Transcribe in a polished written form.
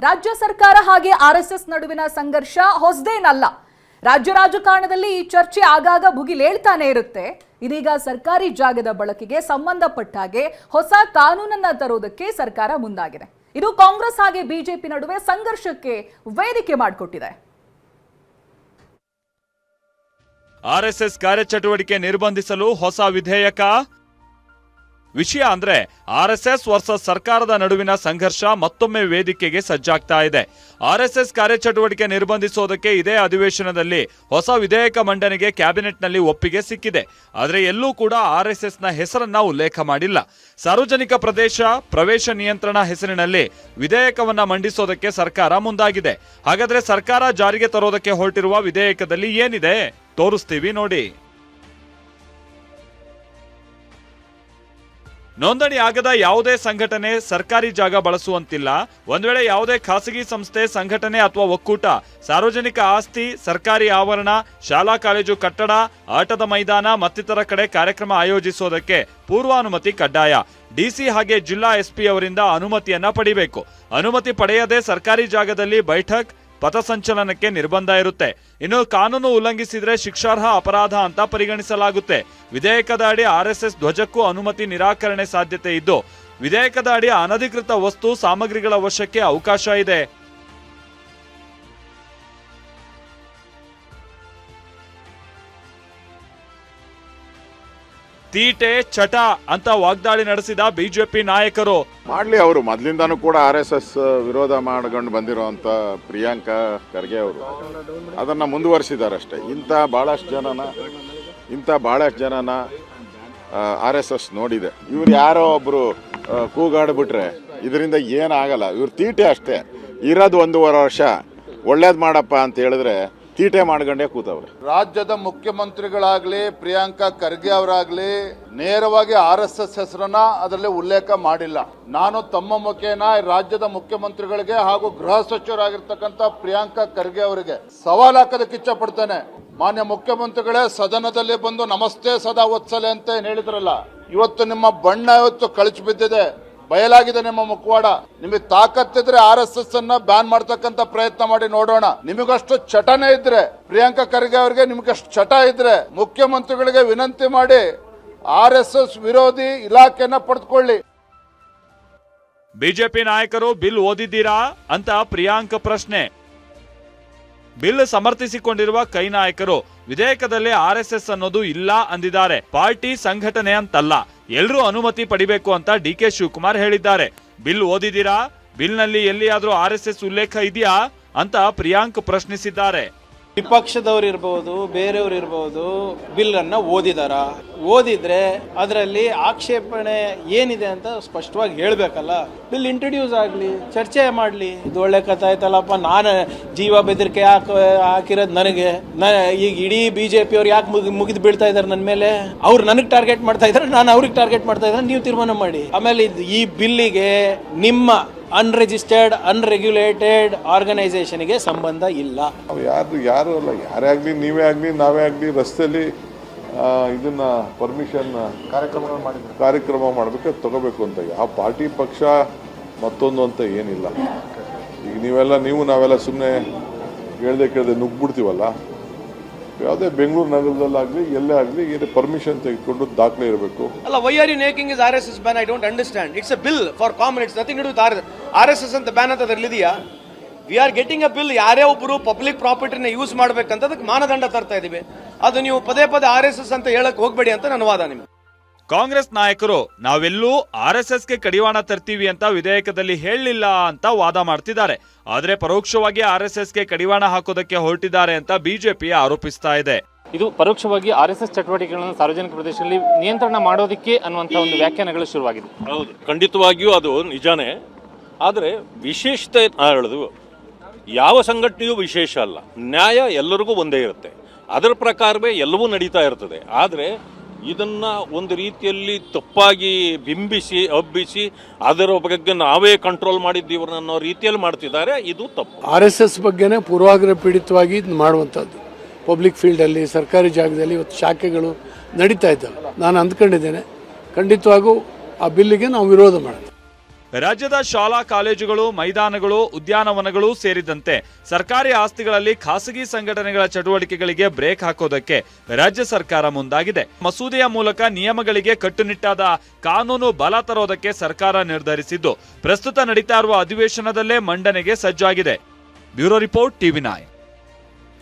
ರಾಜ್ಯ ಸರ್ಕಾರ ಹಾಗೆ ಆರ್ಎಸ್ಎಸ್ ನಡುವಿನ ಸಂಘರ್ಷ ಹೊಸದೇನಲ್ಲ. ರಾಜ್ಯ ರಾಜಕಾರಣದಲ್ಲಿ ಈ ಚರ್ಚೆ ಆಗಾಗ ಭುಗಿಲೇಳ್ತಾನೆ ಇರುತ್ತೆ. ಇದೀಗ ಸರ್ಕಾರಿ ಜಾಗದ ಬಳಕೆಗೆ ಸಂಬಂಧಪಟ್ಟ ಹಾಗೆ ಹೊಸ ಕಾನೂನನ್ನ ತರೋದಕ್ಕೆ ಸರ್ಕಾರ ಮುಂದಾಗಿದೆ. ಇದು ಕಾಂಗ್ರೆಸ್ ಹಾಗೆ ಬಿಜೆಪಿ ನಡುವೆ ಸಂಘರ್ಷಕ್ಕೆ ವೇದಿಕೆ ಮಾಡಿಕೊಟ್ಟಿದೆ. ಆರ್ಎಸ್ಎಸ್ ಕಾರ್ಯಚಟುವಟಿಕೆ ನಿರ್ಬಂಧಿಸಲು ಹೊಸ ವಿಧೇಯಕ. ವಿಷಯ ಅಂದ್ರೆ ಆರ್ಎಸ್ಎಸ್ ವರ್ಸಸ್ ಸರ್ಕಾರದ ನಡುವಿನ ಸಂಘರ್ಷ ಮತ್ತೊಮ್ಮೆ ವೇದಿಕೆಗೆ ಸಜ್ಜಾಗ್ತಾ ಇದೆ. ಆರ್ಎಸ್ಎಸ್ ಕಾರ್ಯಚಟುವಟಿಕೆ ನಿರ್ಬಂಧಿಸೋದಕ್ಕೆ ಇದೇ ಅಧಿವೇಶನದಲ್ಲಿ ಹೊಸ ವಿಧೇಯಕ ಮಂಡನೆಗೆ ಕ್ಯಾಬಿನೆಟ್ನಲ್ಲಿ ಒಪ್ಪಿಗೆ ಸಿಕ್ಕಿದೆ. ಆದರೆ ಎಲ್ಲೂ ಕೂಡ ಆರ್ಎಸ್ಎಸ್ನ ಹೆಸರನ್ನ ಉಲ್ಲೇಖ ಮಾಡಿಲ್ಲ. ಸಾರ್ವಜನಿಕ ಪ್ರವೇಶ ನಿಯಂತ್ರಣ ಹೆಸರಿನಲ್ಲಿ ವಿಧೇಯಕವನ್ನ ಮಂಡಿಸೋದಕ್ಕೆ ಸರ್ಕಾರ ಮುಂದಾಗಿದೆ. ಹಾಗಾದ್ರೆ ಸರ್ಕಾರ ಜಾರಿಗೆ ತರೋದಕ್ಕೆ ಹೊರಟಿರುವ ವಿಧೇಯಕದಲ್ಲಿ ಏನಿದೆ ತೋರಿಸ್ತೀವಿ ನೋಡಿ. ನೋಂದಣಿ ಆಗದ ಯಾವುದೇ ಸಂಘಟನೆ ಸರ್ಕಾರಿ ಜಾಗ ಬಳಸುವಂತಿಲ್ಲ. ಒಂದ್ ವೇಳೆ ಯಾವುದೇ ಖಾಸಗಿ ಸಂಸ್ಥೆ, ಸಂಘಟನೆ ಅಥವಾ ಒಕ್ಕೂಟ ಸಾರ್ವಜನಿಕ ಆಸ್ತಿ, ಸರ್ಕಾರಿ ಆವರಣ, ಶಾಲಾ ಕಾಲೇಜು ಕಟ್ಟಡ, ಆಟದ ಮೈದಾನ ಮತ್ತಿತರ ಕಡೆ ಕಾರ್ಯಕ್ರಮ ಆಯೋಜಿಸೋದಕ್ಕೆ ಪೂರ್ವಾನುಮತಿ ಕಡ್ಡಾಯ. ಡಿಸಿ ಹಾಗೆ ಜಿಲ್ಲಾ ಎಸ್ಪಿ ಅವರಿಂದ ಅನುಮತಿಯನ್ನ ಪಡಿಬೇಕು. ಅನುಮತಿ ಪಡೆಯದೆ ಸರ್ಕಾರಿ ಜಾಗದಲ್ಲಿ ಬೈಠಕ್, ಪಥಸಂಚಲನಕ್ಕೆ ನಿರ್ಬಂಧ ಇರುತ್ತೆ. ಇನ್ನು ಕಾನೂನು ಉಲ್ಲಂಘಿಸಿದ್ರೆ ಶಿಕ್ಷಾರ್ಹ ಅಪರಾಧ ಅಂತ ಪರಿಗಣಿಸಲಾಗುತ್ತೆ. ವಿಧೇಯಕದ ಅಡಿ ಆರ್ಎಸ್ಎಸ್ ಧ್ವಜಕ್ಕೂ ಅನುಮತಿ ನಿರಾಕರಣೆ ಸಾಧ್ಯತೆ ಇದ್ದು, ವಿಧೇಯಕದ ಅಡಿ ಅನಧಿಕೃತ ವಸ್ತು ಸಾಮಗ್ರಿಗಳ ವಶಕ್ಕೆ ಅವಕಾಶ ಇದೆ. ತೀಟೆ ಚಟ ಅಂತ ವಾಗ್ದಾಳಿ ನಡೆಸಿದ ಬಿಜೆಪಿ ನಾಯಕರು. ಮಾಡ್ಲಿ, ಅವರು ಮೊದಲಿಂದಾನು ಕೂಡ ಆರ್ಎಸ್ಎಸ್ ವಿರೋಧ ಮಾಡ್ಕೊಂಡು ಬಂದಿರುವಂತ ಪ್ರಿಯಾಂಕಾ ಖರ್ಗೆ ಅವರು ಅದನ್ನ ಮುಂದುವರಿಸಿದ್ದಾರೆ ಅಷ್ಟೇ. ಇಂಥ ಬಹಳಷ್ಟು ಜನನ ಆರ್ಎಸ್ಎಸ್ ನೋಡಿದೆ. ಇವ್ರು ಯಾರೋ ಒಬ್ರು ಕೂಗಾಡ್ಬಿಟ್ರೆ ಇದರಿಂದ ಏನಾಗಲ್ಲ. ಇವ್ರು ತೀಟೆ ಅಷ್ಟೇ. ಇರೋದು 1.5 ವರ್ಷ ಒಳ್ಳೇದ್ ಮಾಡಪ್ಪ ಅಂತ ಹೇಳಿದ್ರೆ ತೀಟೆ ಮಾಡ್ಕೊಂಡೇ ಕೂತವ್ರೆ. ರಾಜ್ಯದ ಮುಖ್ಯಮಂತ್ರಿಗಳಾಗ್ಲಿ ಪ್ರಿಯಾಂಕಾ ಖರ್ಗೆ ಅವರಾಗ್ಲಿ ನೇರವಾಗಿ RSS ಹೆಸರನ್ನ ಅದರಲ್ಲಿ ಉಲ್ಲೇಖ ಮಾಡಿಲ್ಲ. ನಾನು ತಮ್ಮ ಮುಖೇನ ರಾಜ್ಯದ ಮುಖ್ಯಮಂತ್ರಿಗಳಿಗೆ ಹಾಗೂ ಗೃಹ ಸಚಿವರಾಗಿರ್ತಕ್ಕಂಥ ಪ್ರಿಯಾಂಕಾ ಖರ್ಗೆ ಅವರಿಗೆ ಸವಾಲ್ ಹಾಕೋದಕ್ಕೆ ಇಚ್ಛೆ ಪಡ್ತೇನೆ. ಮಾನ್ಯ ಮುಖ್ಯಮಂತ್ರಿಗಳೇ, ಸದನದಲ್ಲಿ ಬಂದು ನಮಸ್ತೆ ಸದಾ ವತ್ಸಲೆ ಅಂತ ಏನ್ ಹೇಳಿದ್ರಲ್ಲ, ಇವತ್ತು ನಿಮ್ಮ ಬಣ್ಣ ಇವತ್ತು ಕಳಚಿ ಬಿದ್ದಿದೆ, ಬಯಲಾಗಿದೆ ನಿಮ್ಮ ಮುಖವಾಡ. ನಿಮಗೆ ತಾಕತ್ತಿದ್ರೆ RSS ಅನ್ನ ಬ್ಯಾನ್ ಮಾಡ್ತಕ್ಕಂತ ಪ್ರಯತ್ನ ಮಾಡಿ ನೋಡೋಣ. ನಿಮಗಷ್ಟು ಚಟನೆ ಇದ್ರೆ, ಪ್ರಿಯಾಂಕಾ ಖರ್ಗೆ ಅವರಿಗೆ ನಿಮಗಷ್ಟು ಚಟ ಇದ್ರೆ ಮುಖ್ಯಮಂತ್ರಿಗಳಿಗೆ ವಿನಂತಿ ಮಾಡಿ RSS ವಿರೋಧಿ ಇಲಾಖೆಯನ್ನ ಪಡೆದುಕೊಳ್ಳಿ. ಬಿಜೆಪಿ ನಾಯಕರು ಬಿಲ್ ಓದಿದ್ದೀರಾ ಅಂತ ಪ್ರಿಯಾಂಕ್ ಪ್ರಶ್ನೆ. ಬಿಲ್ ಸಮರ್ಥಿಸಿಕೊಂಡಿರುವ ಕೈ ನಾಯಕರು ವಿಧೇಯಕದಲ್ಲಿ ಆರ್ಎಸ್ಎಸ್ ಅನ್ನೋದು ಇಲ್ಲ ಅಂದಿದ್ದಾರೆ. ಪಾರ್ಟಿ ಸಂಘಟನೆ ಅಂತಲ್ಲ, ಎಲ್ರೂ ಅನುಮತಿ ಪಡಿಬೇಕು ಅಂತ ಡಿಕೆ ಶಿವಕುಮಾರ್ ಹೇಳಿದ್ದಾರೆ. ಬಿಲ್ ಓದಿದ್ದೀರಾ? ಬಿಲ್ ನಲ್ಲಿ ಎಲ್ಲಿಯಾದ್ರೂ ಆರ್ಎಸ್ಎಸ್ ಉಲ್ಲೇಖ ಇದೆಯಾ ಅಂತ ಪ್ರಿಯಾಂಕ್ ಪ್ರಶ್ನಿಸಿದ್ದಾರೆ. ವಿಪಕ್ಷದವ್ರು ಇರ್ಬೋದು, ಬೇರೆಯವ್ರು ಇರ್ಬೋದು, ಬಿಲ್ ಅನ್ನ ಓದಿದ್ರೆ ಅದರಲ್ಲಿ ಆಕ್ಷೇಪಣೆ ಏನಿದೆ ಅಂತ ಸ್ಪಷ್ಟವಾಗಿ ಹೇಳ್ಬೇಕಲ್ಲ. ಬಿಲ್ ಇಂಟ್ರೊಡ್ಯೂಸ್ ಆಗ್ಲಿ, ಚರ್ಚೆ ಮಾಡ್ಲಿ. ಇದು ಒಳ್ಳೆ ಕಥೆ ಆಯ್ತಲ್ಲಪ್ಪ, ನಾನು ಜೀವ ಬೆದರಿಕೆ ಹಾಕಿರೋದು ನನಗೆ, ಈಗ ಇಡೀ ಬಿಜೆಪಿ ಅವ್ರು ಯಾಕೆ ಮುಗಿದು ಬೀಳ್ತಾ ಇದಾರೆ ನನ್ನ ಮೇಲೆ? ಅವ್ರು ನನಗೆ ಟಾರ್ಗೆಟ್ ಮಾಡ್ತಾ ಇದಾರೆ, ನಾನು ಅವ್ರಿಗೆ ಟಾರ್ಗೆಟ್ ಮಾಡ್ತಾ ಇದ್ದಾರೆ. ನೀವು ತೀರ್ಮಾನ ಮಾಡಿ. ಆಮೇಲೆ ಈ ಬಿಲ್ಲಿಗೆ ನಿಮ್ಮ ಅನ್ರಿಜಿಸ್ಟರ್ಡ್ ಅನ್ರೆಗ್ಯುಲೇಟೆಡ್ ಆರ್ಗನೈಸೇಷನ್ಗೆ ಸಂಬಂಧ ಇಲ್ಲ. ಯಾರು ಅಲ್ಲ, ಯಾರೇ ಆಗಲಿ, ನೀವೇ ಆಗಲಿ, ನಾವೇ ಆಗಲಿ ರಸ್ತೆಯಲ್ಲಿ ಇದನ್ನ ಪರ್ಮಿಷನ್ ಕಾರ್ಯಕ್ರಮ ಮಾಡಬೇಕು, ತಗೋಬೇಕು ಅಂತ. ಯಾವ ಪಾರ್ಟಿ ಪಕ್ಷ ಮತ್ತೊಂದು ಅಂತ ಏನಿಲ್ಲ. ಈಗ ನಾವೆಲ್ಲ ಸುಮ್ಮನೆ ಕೇಳದೆ ನುಗ್ಬಿಡ್ತೀವಲ್ಲ. ಯಾವುದೇ ಬೆಂಗಳೂರು ನಗರದಲ್ಲಾಗಲಿ ಎಲ್ಲೇ ಆಗಲಿ ಪರ್ಮಿಷನ್ ತೆಗೆದುಕೊಂಡು ದಾಖಲೆ ಇರಬೇಕು. ಅಲ್ಲ, why are you making is RSS ban? I don't understand. It's a bill for common, it's nothing to do with RSS ಅಂತ ಬ್ಯಾನ್ ಅಂತ ಅದರಲ್ಲಿ ಇದೆಯಾ? We are getting a bill. ಯಾರೇ ಒಬ್ಬರು ಪಬ್ಲಿಕ್ ಪ್ರಾಪರ್ಟಿನ ಯೂಸ್ ಮಾಡಬೇಕಂತ ಅದಕ್ಕೆ ಮಾನದಂಡ ತರ್ತಾ ಇದೀವಿ. ಅದು ನೀವು ಪದೇ RSS ಅಂತ ಹೇಳಕ್ ಹೋಗ್ಬೇಡಿ ಅಂತ ನನ್ನ ವಾದ. ನಿಮ್ಗೆ ಕಾಂಗ್ರೆಸ್ ನಾಯಕರು ನಾವೆಲ್ಲೂ ಆರ್ಎಸ್ಎಸ್ಗೆ ಕಡಿವಾಣ ತರ್ತೀವಿ ಅಂತ ವಿಧೇಯಕದಲ್ಲಿ ಹೇಳಲಿಲ್ಲ ಅಂತ ವಾದ ಮಾಡ್ತಿದ್ದಾರೆ. ಆದ್ರೆ ಪರೋಕ್ಷವಾಗಿ ಆರ್ಎಸ್ಎಸ್ಗೆ ಕಡಿವಾಣ ಹಾಕೋದಕ್ಕೆ ಹೊರಟಿದ್ದಾರೆ ಅಂತ ಬಿಜೆಪಿ ಆರೋಪಿಸ್ತಾ ಇದೆ. ಇದು ಪರೋಕ್ಷವಾಗಿ ಆರ್ಎಸ್ಎಸ್ ಚಟುವಟಿಕೆಗಳನ್ನು ಸಾರ್ವಜನಿಕ ಪ್ರದೇಶದಲ್ಲಿ ನಿಯಂತ್ರಣ ಮಾಡೋದಕ್ಕೆ ಅನ್ನುವಂಥ ಒಂದು ವ್ಯಾಖ್ಯಾನಗಳು ಶುರುವಾಗಿದೆ. ಹೌದು, ಖಂಡಿತವಾಗಿಯೂ ಅದು ನಿಜಾನೇ. ಆದರೆ ವಿಶೇಷತೆ ಹೇಳೋದು, ಯಾವ ಸಂಘಟನೆಯೂ ವಿಶೇಷ ಅಲ್ಲ. ನ್ಯಾಯ ಎಲ್ಲರಿಗೂ ಒಂದೇ ಇರುತ್ತೆ. ಅದರ ಪ್ರಕಾರವೇ ಎಲ್ಲವೂ ನಡೀತಾ ಇರ್ತದೆ. ಆದರೆ ಇದನ್ನ ಒಂದು ರೀತಿಯಲ್ಲಿ ತಪ್ಪಾಗಿ ಬಿಂಬಿಸಿ ಹಬ್ಬಿಸಿ ಅದರ ಬಗ್ಗೆ ನಾವೇ ಕಂಟ್ರೋಲ್ ಮಾಡಿದ್ದೀವ್ರ ಅನ್ನೋ ರೀತಿಯಲ್ಲಿ ಮಾಡ್ತಿದ್ದಾರೆ. ಇದು ತಪ್ಪು. RSS ಬಗ್ಗೆನೇ ಪೂರ್ವಾಗ್ರಹ ಪೀಡಿತವಾಗಿ ಮಾಡುವಂಥದ್ದು. ಪಬ್ಲಿಕ್ ಫೀಲ್ಡಲ್ಲಿ, ಸರ್ಕಾರಿ ಜಾಗದಲ್ಲಿ ಇವತ್ತು ಶಾಖೆಗಳು ನಡೀತಾ ಇದ್ದಾವೆ. ನಾನು ಅಂದ್ಕೊಂಡಿದ್ದೇನೆ, ಖಂಡಿತವಾಗೂ ಆ ಬಿಲ್ಲಿಗೆ ನಾವು ವಿರೋಧ ಮಾಡ್ತೀವಿ. ರಾಜ್ಯದ ಶಾಲಾ ಕಾಲೇಜುಗಳು, ಮೈದಾನಗಳು, ಉದ್ಯಾನವನಗಳು ಸೇರಿದಂತೆ ಸರ್ಕಾರಿ ಆಸ್ತಿಗಳಲ್ಲಿ ಖಾಸಗಿ ಸಂಘಟನೆಗಳ ಚಟುವಟಿಕೆಗಳಿಗೆ ಬ್ರೇಕ್ ಹಾಕೋದಕ್ಕೆ ರಾಜ್ಯ ಸರ್ಕಾರ ಮುಂದಾಗಿದೆ. ಮಸೂದೆಯ ಮೂಲಕ ನಿಯಮಗಳಿಗೆ ಕಟ್ಟುನಿಟ್ಟಾದ ಕಾನೂನು ಬಲ ತರೋದಕ್ಕೆ ಸರ್ಕಾರ ನಿರ್ಧರಿಸಿದ್ದು ಪ್ರಸ್ತುತ ನಡೀತಾ ಇರುವ ಅಧಿವೇಶನದಲ್ಲೇ ಮಂಡನೆಗೆ ಸಜ್ಜಾಗಿದೆ. Bureau report, TV9.